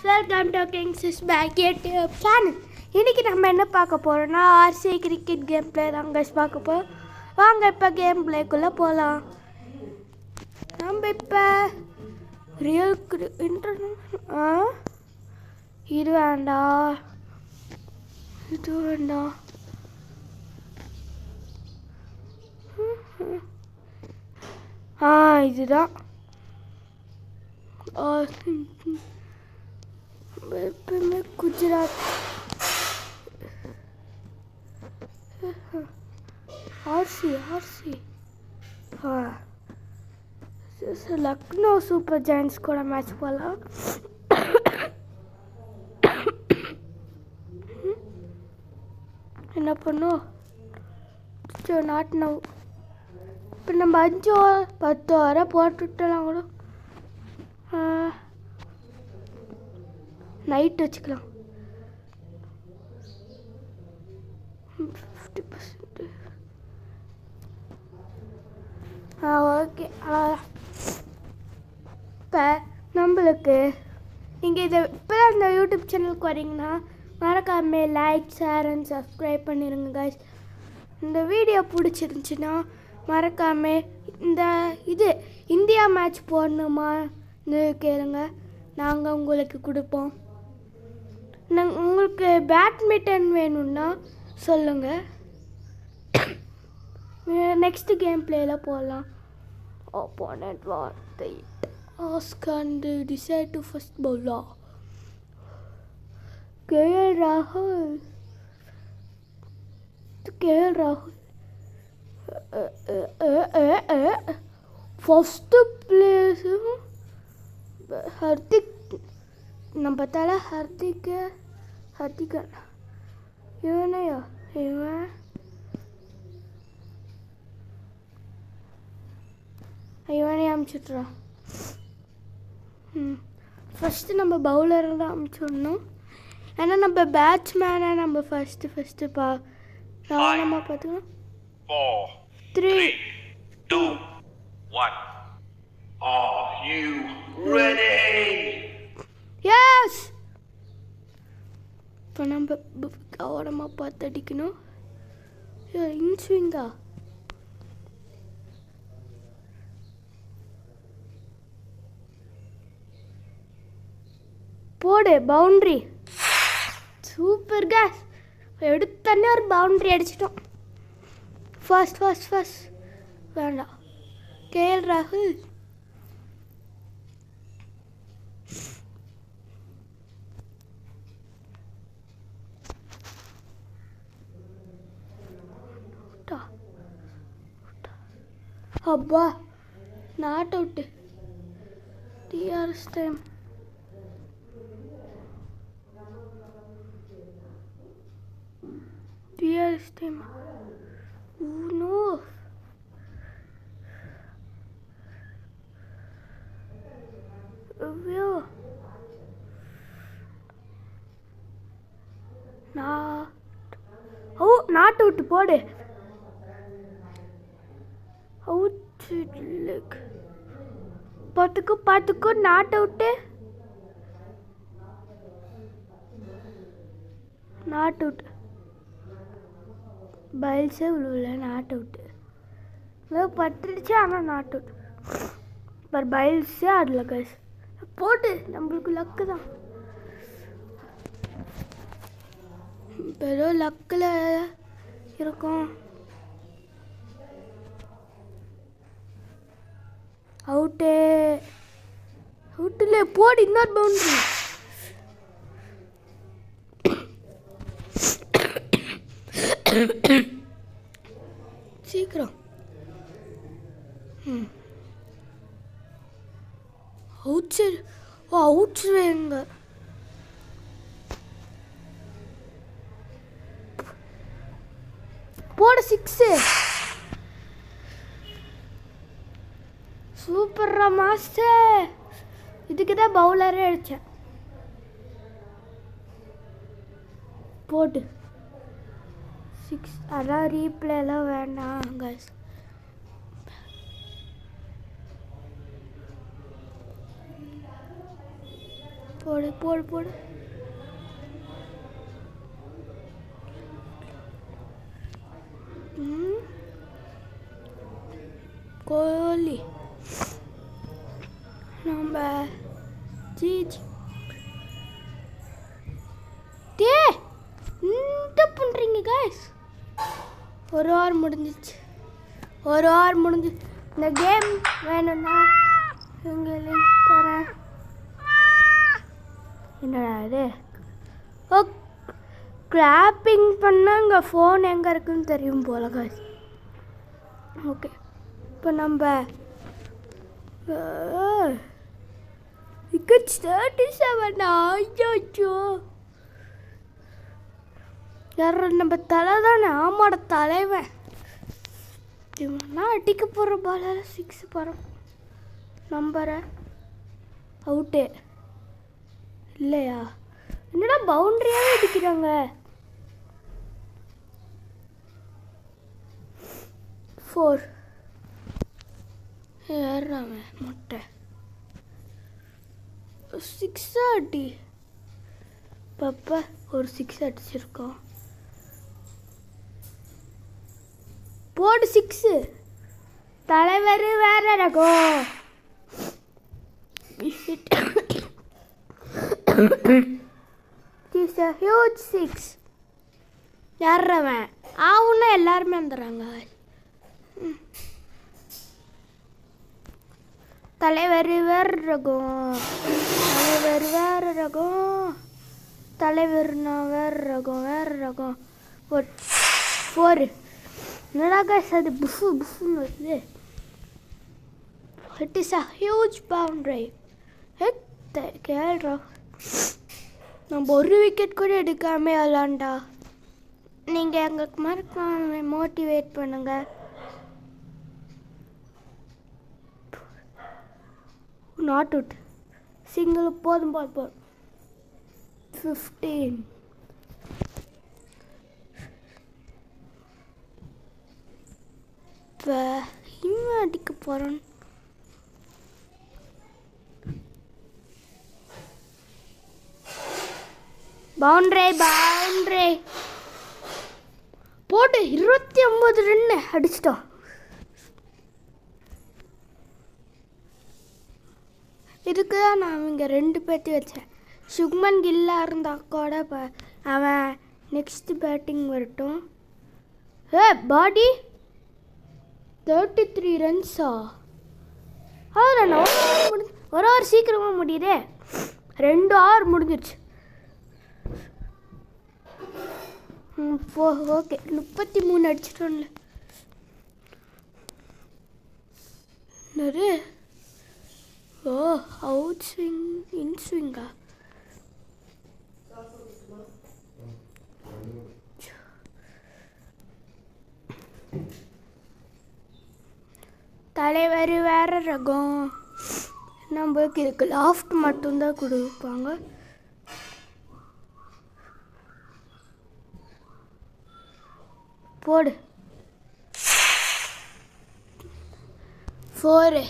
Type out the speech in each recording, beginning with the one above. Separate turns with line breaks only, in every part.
Welcome to Kings Pack YouTube channel. இன்றைக்கி நம்ம என்ன பார்க்க போகிறோம்னா ஆர்சி கிரிக்கெட் கேம் பிளே தான் கைஸ் பார்க்க போகிறோம். வாங்க இப்போ கேம் பிளேக்குள்ளே போகலாம். நம்ம இப்போ ரியல் இது வேண்டாம், இது வேண்டாம். இதுதான் எப்பவுமே Gujarat RC Lucknow super giants கூட மேட்ச் போகலாம். என்ன பண்ணும் நாட் நவ். இப்போ நம்ம 5-10 வரை போட்டுவிட்டலாம் கூட. நைட் வச்சுக்கலாம் 50%. ஓகே. இப்போ நம்மளுக்கு நீங்கள் இப்போ இந்த யூடியூப் சேனலுக்கு வரீங்கன்னா மறக்காம லைக், ஷேர் அண்ட் சப்ஸ்கிரைப் பண்ணிடுங்க கைஸ். இந்த வீடியோ பிடிச்சிருந்துச்சின்னா மறக்காமல் இந்த இந்தியா மேட்ச் போடணுமான்னு கேளுங்க, நாங்கள் உங்களுக்கு கொடுப்போம். உங்களுக்கு பேட்மிண்டன் வேணும்னா சொல்லுங்கள், நெக்ஸ்ட் கேம் பிளேயில் போடலாம். Opponent was the ask and decide to first bowler. KL Rahul. First place Hardik. நம்ம பார்த்தால ஹர்திகன் இவனையா இவனே அமுச்சுட்றான். ஃபஸ்ட்டு நம்ம பவுலரை தான் அமுச்சிடணும். ஏன்னா நம்ம பேட்ஸ்மேனை நம்ம ஃபஸ்ட்டு கவனமாக பார்த்துக்கணும்.
4 3 2 1. Are you ready?
Yes. இப்போ நம்ம கவனமாக பார்த்து அடிக்கணும். இன்ஸ்விங்கா போடு, பவுண்ட்ரி. சூப்பர் கேஸ், எடுத்தோடனே ஒரு பவுண்ட்ரி அடிச்சிட்டோம். ஃபர்ஸ்ட் வேண்டாம். கேஎல் ராகுல் அப்பா not out. DRS time. No. Not out போடு. Out leg. பார்த்துக்கோ நாட் அவுட்டு. Not out. பைல்ஸே உள்ள நாட் அவுட்டு. பட்டுடுச்சு, ஆனால் நாட் அவுட். பர் பைல்ஸே ஆடல கைஸ். போட்டு நம்மளுக்கு லக்கு தான். வெறும் லக்கில் இருக்கும். அவுட்டில் போடு, இன்னொரு பவுண்ட்ரி. சீக்கிரம். அவுட்ஸ் வேங்க. போடு 6. சூப்பர்ரா மாஸ்டர். இதுக்கு தான் பவுலரே அடித்தேன். போட்டு 6. அதான் ரீப்ளேலாம் வேண்டாம் கைஸ். போடு போடு போடு. கோலி நம்ம ஜிஜி டே என்ன பண்ணுறீங்க கைஸ்? ஒரு ஹவர் முடிஞ்சிச்சு. இந்த கேம் வேணும்னா இங்கே லிங்க் தரேன். என்னடா இது? ஓ, கிளாப்பிங் பண்ணால் இங்கே ஃபோன் எங்கே இருக்குன்னு தெரியும் போல கைஸ். ஓகே, இப்போ நம்ம விக்கெட் 37. ஐயோ, யார் நம்ம தலை தானே? ஆமாட தலைவன். நான் அடிக்க போகிற பாலால் 6 பறக்கும். நம்பரை அவுட்டு இல்லையா? என்னடா பவுண்ட்ரியாகவே அடிக்கிறாங்க. 4 ஏறாம முட்டை 6 அடி. பாப்பா ஒரு 6 அடிச்சிருக்கோம். போடு 6. தலைவர் வேற ரகம். ஹியூஜ் 6. யார்றவன் ஆவுன்னா எல்லாருமே வந்துடுறாங்க. தலைவர் வேற ரகம். தலைவர்னா வேற ரகம். 4. என்னடா கைஸ் அது புஃப்னு வருது. It is a huge boundary. கேள்றா, நம்ம ஒரு விக்கெட் கூட எடுக்காமல் விளாண்டா. நீங்கள் எங்களுக்கு மறக்காம மோட்டிவேட் பண்ணுங்க. Not out. சிங்கிள் போதும். 15. இப்போ இன்னும் அடிக்க போகிறோம். பவுண்டரி போட்டு 29 ரன் அடிச்சிட்டோம். இதுக்கு தான் நான் இங்கே 2 பேர்த்தி வச்சேன். சுக்மன் கில்லா இருந்தா கூட அவன் நெக்ஸ்ட் பேட்டிங் வரட்டும். பாடி 33 ரன்ஸா? அதான் ஒரு ஹவர் சீக்கிரமாக முடியுதே. 2 ஹவர் முடிஞ்சிருச்சு. ஓகே, 33 அடிச்சிட்டோம்ல. என்னது? ஓ, அவுட் ஸ்விங் இன் ஸ்விங்கா? தலைவர் வேற ரகம். நம்மளுக்கு இதுக்கு லாஃப்ட் மட்டும்தான் கொடுப்பாங்க. போடு 4.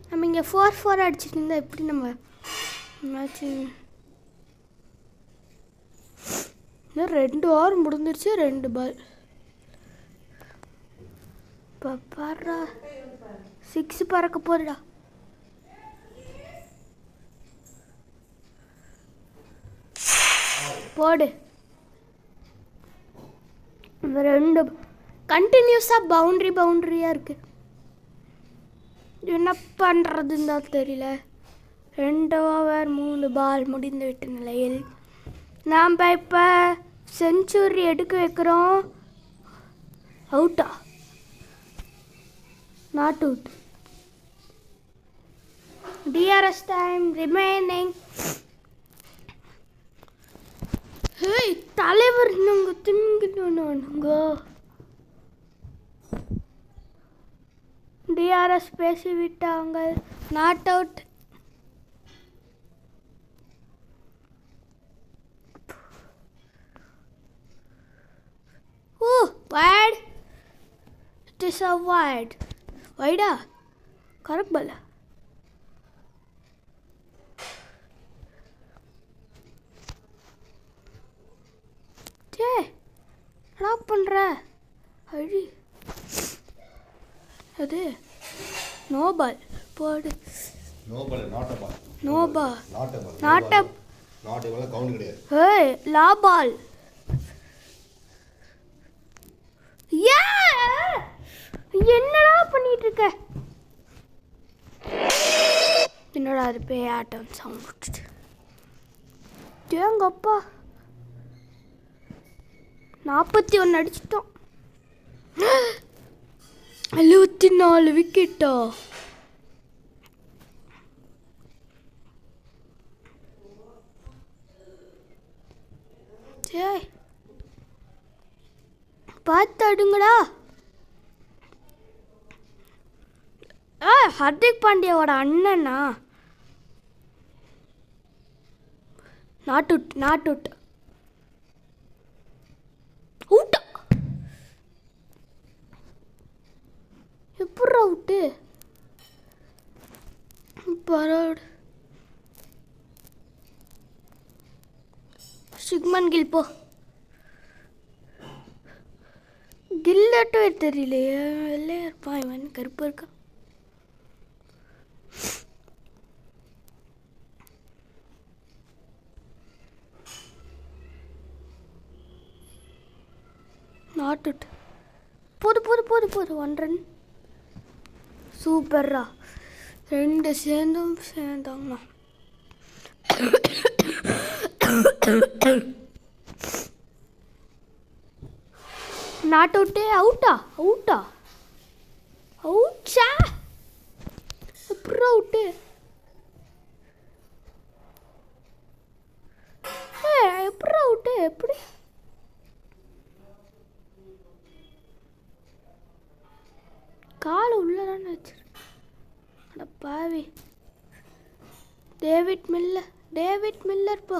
நம்ம இங்கே 4 அடிச்சுட்டு இருந்தால் எப்படி நம்ம மேட்ச்சு? இன்னும் 2 ஓவர் முடிஞ்சிருச்சு. 2 பால். பாரா 6 பறக்க போடுடா. போடு. 2 கண்டினியூஸாக பவுண்ட்ரியாக இருக்குது. என்ன பண்ணுறதுன்னு தான் தெரியல. 2 ஓவர் 3 பால் முடிந்து விட்ட நிலையில் நாம் இப்போ செஞ்சுரி எடுக்க வைக்கிறோம். அவுட்டா? Not out. DRS time remaining. தலைவர் நாங்கள் தின்னுங்க. DRS பேசிவிட்டாங்க. Not out. Wide. It is a wide. Wide. Correct ball. பண்ணுற அழி அது நோபால் போடு
நோபால் நாட்டபால்
நோபா
நாட்டபால்
நாட்ட
நாட்டபால் கவுண்ட் கிடையாது.
ஏய் லாபால் ஏ என்னடா பண்ணிட்டு இருக்க என்னடா அது பேய் ஆட்டம் சவுண்ட் விட்டுட்டு ஏங்கப்பா 41 அடிச்சிட்டோம் 74 விக்கெட்டா சரி பார்த்து அடுங்கடா ஹர்திக் பாண்டியாவோட அண்ணனா நாட் அவுட் அவுட்டா எப்படி அவுட்டு பரவாயில்ல சுக்மன் கில் போ கில்லட்டவே தெரியலையே வெள்ளையா இருப்பான் இவன் கருப்பு இருக்கான் நாட் அவுட் போது 1 ரன் சூப்பர்ரா 2 சேர்ந்தாங்கண்ணா நாட் அவுட்டு அவுட்டா அவுட்ஸா எப்படி அவுட்டு எப்படி அவுட்டு எப்படி காலை உள்ளதானே வச்சிரு அட பாவி டேவிட் மில்லர் போ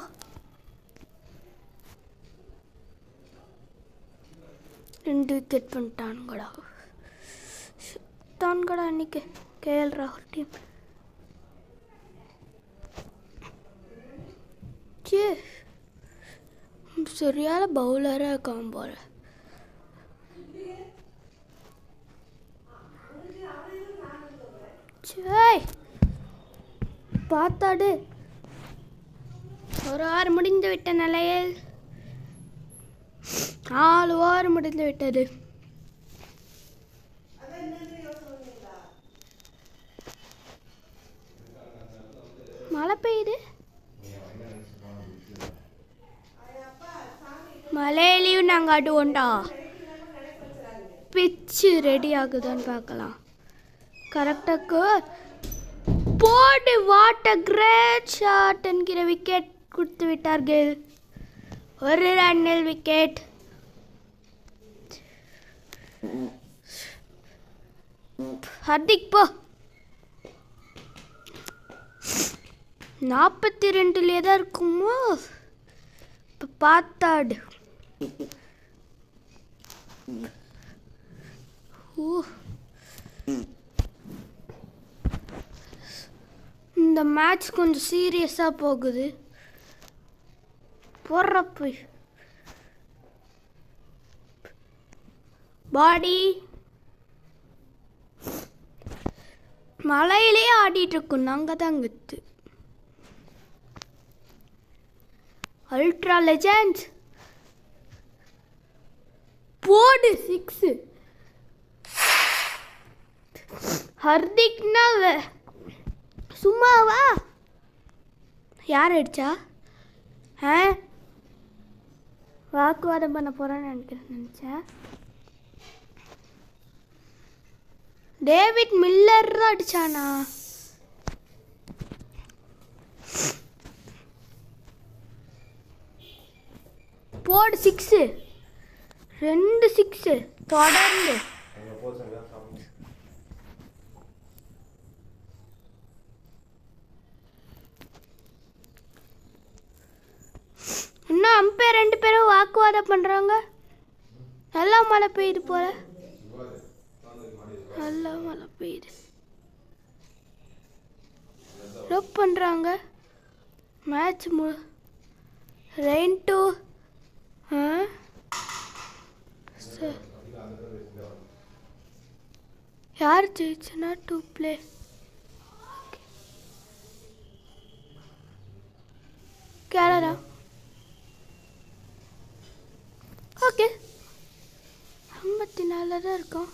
ரெண்டு விக்கெட் பண்ணிட்டானுங்கடா அன்னைக்கு கேஎல் ராகுல் டீம் சரியான பவுலராக இருக்கான் போல பார்த்தாடு ஒரு ஓவர் முடிந்து விட்ட நிலையில் 4 ஓவர் முடிந்து விட்டது மழை பெய்யுது மழையிலையும் நாங்கள் ஆடுவோண்டா பிச்சு ரெடி ஆகுதான்னு பார்க்கலாம் கரெக்டாக போடு வாட் அ கிரேட் ஷாட் என்கிற விக்கெட் கொடுத்து விட்டார்கள் 1 ரன்னில் விக்கெட் ஹர்திக் போ 42 தான் இருக்குமோ இப்போ பார்த்தாடு இந்த மேட்ச் கொஞ்சம் சீரியஸாக போகுது போடுறப்ப பாடி மலையிலே ஆடிட்டு இருக்கோம் நாங்கள் தான் கத்து அல்ட்ரா லெஜண்ட் போடு 6 ஹர்திக்னா சும்மாவா யார் அடிச்சா வாக்குவாதம் பண்ண போறான்னு நினைச்சேன் டேவிட் மில்லர் தான் அடிச்சானா போடு 6 2 6 தொடர்ந்து இன்னும் அம்பையர் 2 பேரும் வாக்குவாதம் பண்ணுறாங்க நல்லா மழை பெய்யுது போல நல்லா மழை பெய்யுது ரப் பண்ணுறாங்க மேட்ச் ரெயின் டூ சரி யார் ஜெயிச்சுன்னா 2 ப்ளே கேரளா ஓகே 54 தான் இருக்கோம்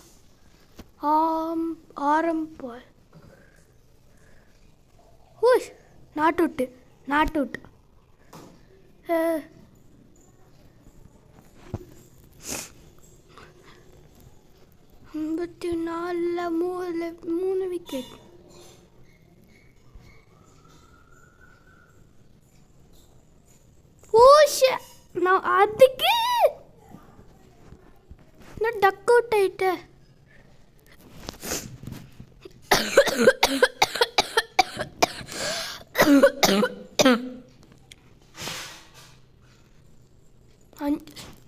ஆரம்பால் ஹூஷ் நாட் அவுட்டு 54 3 விக்கெட் நான் அதுக்கு நான் டக் அவுட் ஆயிட்டேன்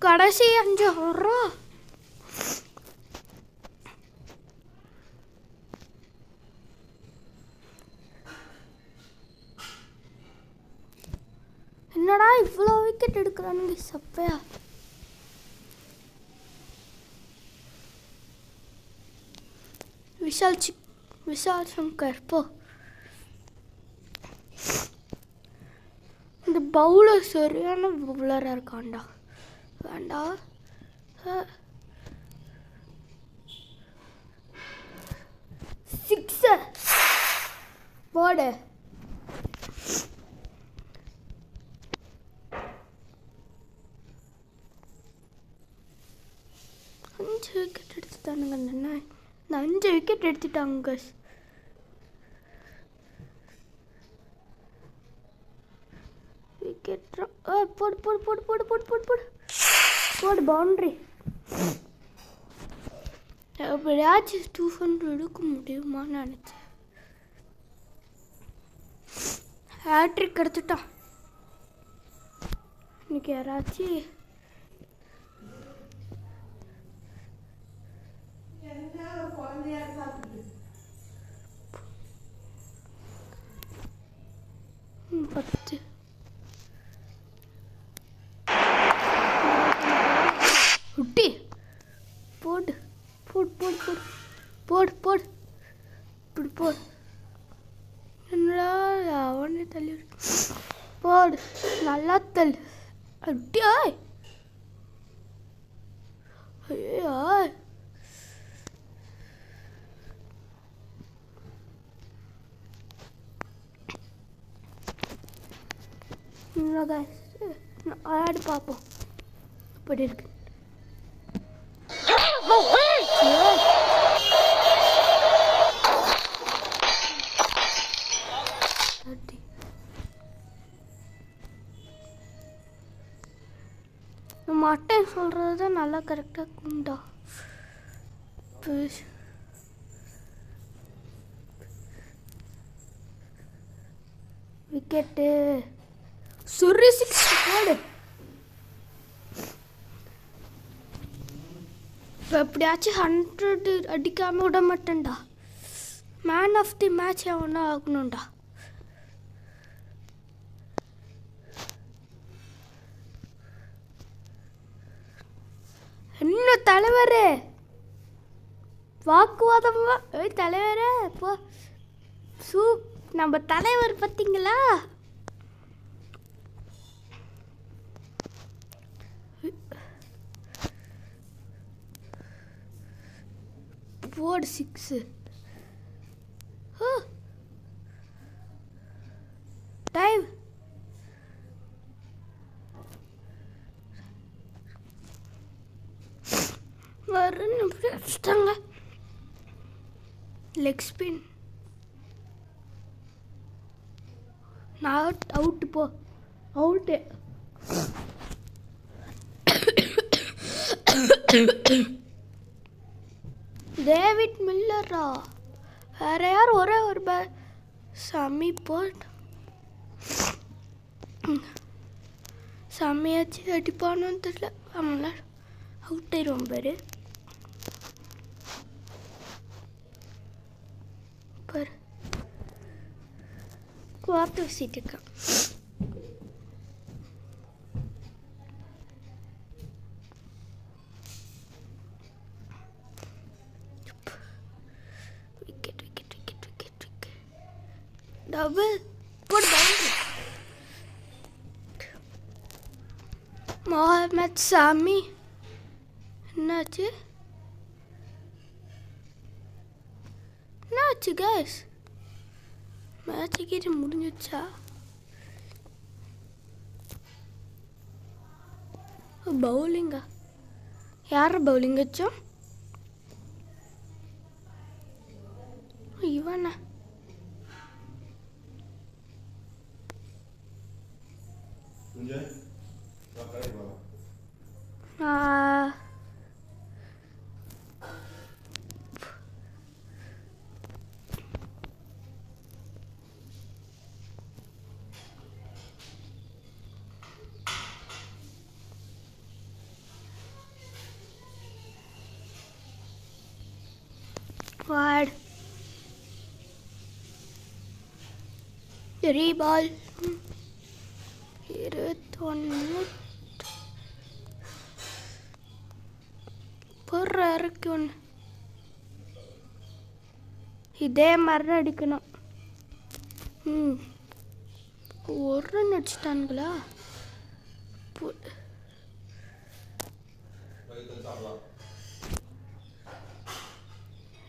கடைசி 5 வரும் என்னடா இவ்வளோ விக்கெட் எடுக்கிறானுங்க சப்பையா விஷால் சங்கர் போ இந்த பவுலர் சரியான பவுலராக இருக்கான்டா வேண்டா சிக்ஸர் போடு அஞ்சு விக்கெட் எடுத்துட்டானுங்க இந்த 5 விக்கெட் எடுத்துட்டாங்க விக்கெட் போடு போடு போடு போடு போடு போடு போடு போடு பவுண்ட்ரி எப்படியாச்சும் 200 எடுக்க முடியுமான்னு நினச்சேன் ஹேட்ரிக் எடுத்துட்டான் இன்னைக்கு யாராச்சும் பத்து குட்டி போடு போடு போடு போடு போடு போடு இப்படி போடு என்னடா அவனே தள்ளி போடு நல்லா தள்ளு அப்படியா ஐயோ ஆடு பார்ப்போம் அப்படி இருக்கு மட்டை சொல்றது தான் நல்லா கரெக்டாக உண்டா விக்கெட்டு சுரி 6 போடு இப்போ எப்படியாச்சும் 100 அடிக்காமல் விட மாட்டேன்டா மேன் ஆஃப் தி மேட்ச் எவனா ஆகணும்டா என்ன தலைவர் வாக்குவாதமா தலைவரே இப்போ நம்ம தலைவர் பார்த்தீங்களா போடு 6 டைம் வரணும் அடிச்சிட்டாங்க லெக் ஸ்பின் நான் அவுட்டு போ அவுட்டு டேவிட் மில்லரா வேற யார் ஒரே ஒரு சாமி போட் சாமியாச்சு அடிப்பானு தெரியல அவங்கள அவுட் ஆயிடுவோம் பாரு பாரு குவார்டர் சீட் இருக்கான் டபுள் போடு பவுண்டரி. முகமது சாமி என்னாச்சு கைஸ்? மேட்ச் கீழே முடிஞ்சிச்சா? பவுலிங்கா? யார் பவுலிங் வச்சோம்? இவனா? Wide. 3 ball. 21. பொற இருக்கு ஒன்று. இதே மாதிரி அடிக்கணும். ஒரு ரன் அடிச்சிட்டானுங்களா?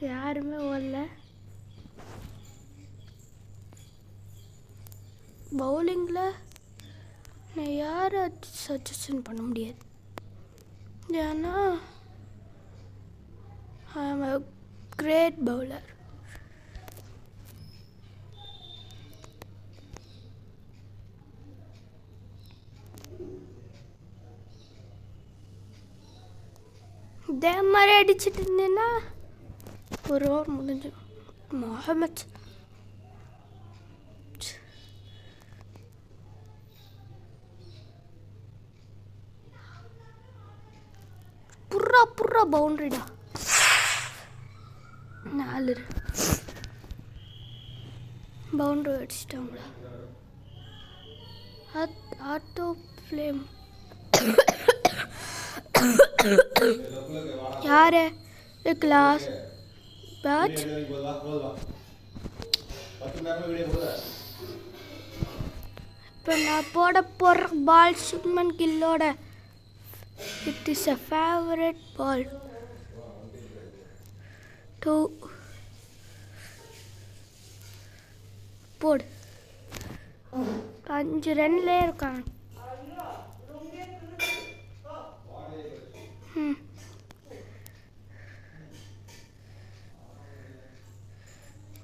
யாருமே வரல. பவுலிங்கில் நான் யாரை சஜஷன் பண்ண முடியாது. ஏன்னா ஐ ஆம் a great bowler. இதே மாதிரி அடிச்சுட்டு இருந்தேன்னா ஒரு ஓவர் முடிஞ்சிடும். முகமது புறா பவுண்டரிடா. 4 பவுண்டரி அடிச்சிட்டாங்களா? ஆட்டோ ஃப்ளேம் யாரு? Class batch. இப்போ நான் போட போகிற பால் சுப்மன் கில்லோட. It is a favourite ball. 2 போடு. 5 ரன்லேயே இருக்காங்க.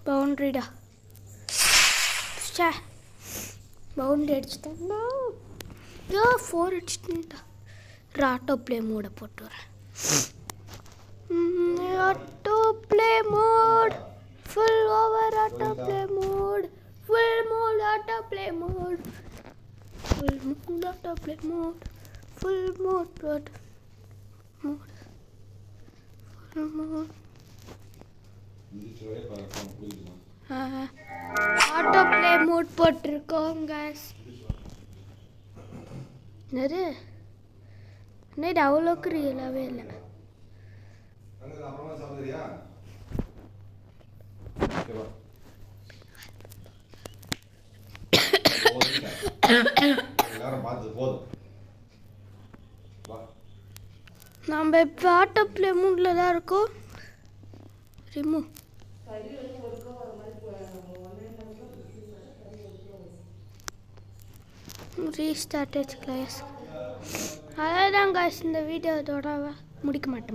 பவுண்டரிடா. பவுண்டரி அடிச்சுட்டா. 4 அடிச்சுட்டா. ஆட்டோ ப்ளே மோட போட்டு வரேன். Auto play mode. Full over auto play mode. Full mode auto play mode. Full mode auto play mode. Full mode mode. Full mode. Auto play mode போட்டிருக்கோம் கைஸ். என்னது நேற்று அவ்வளோக்கு ரியலாகவே இல்லை. நம்ம இப்போ ஆட்டோ ப்ளே மூடில் தான் இருக்கோம். ரிமூவ். Restart class. அதான் காய்ஸ் இந்த வீடியோ இதோட முடிக்க மாட்டேன்.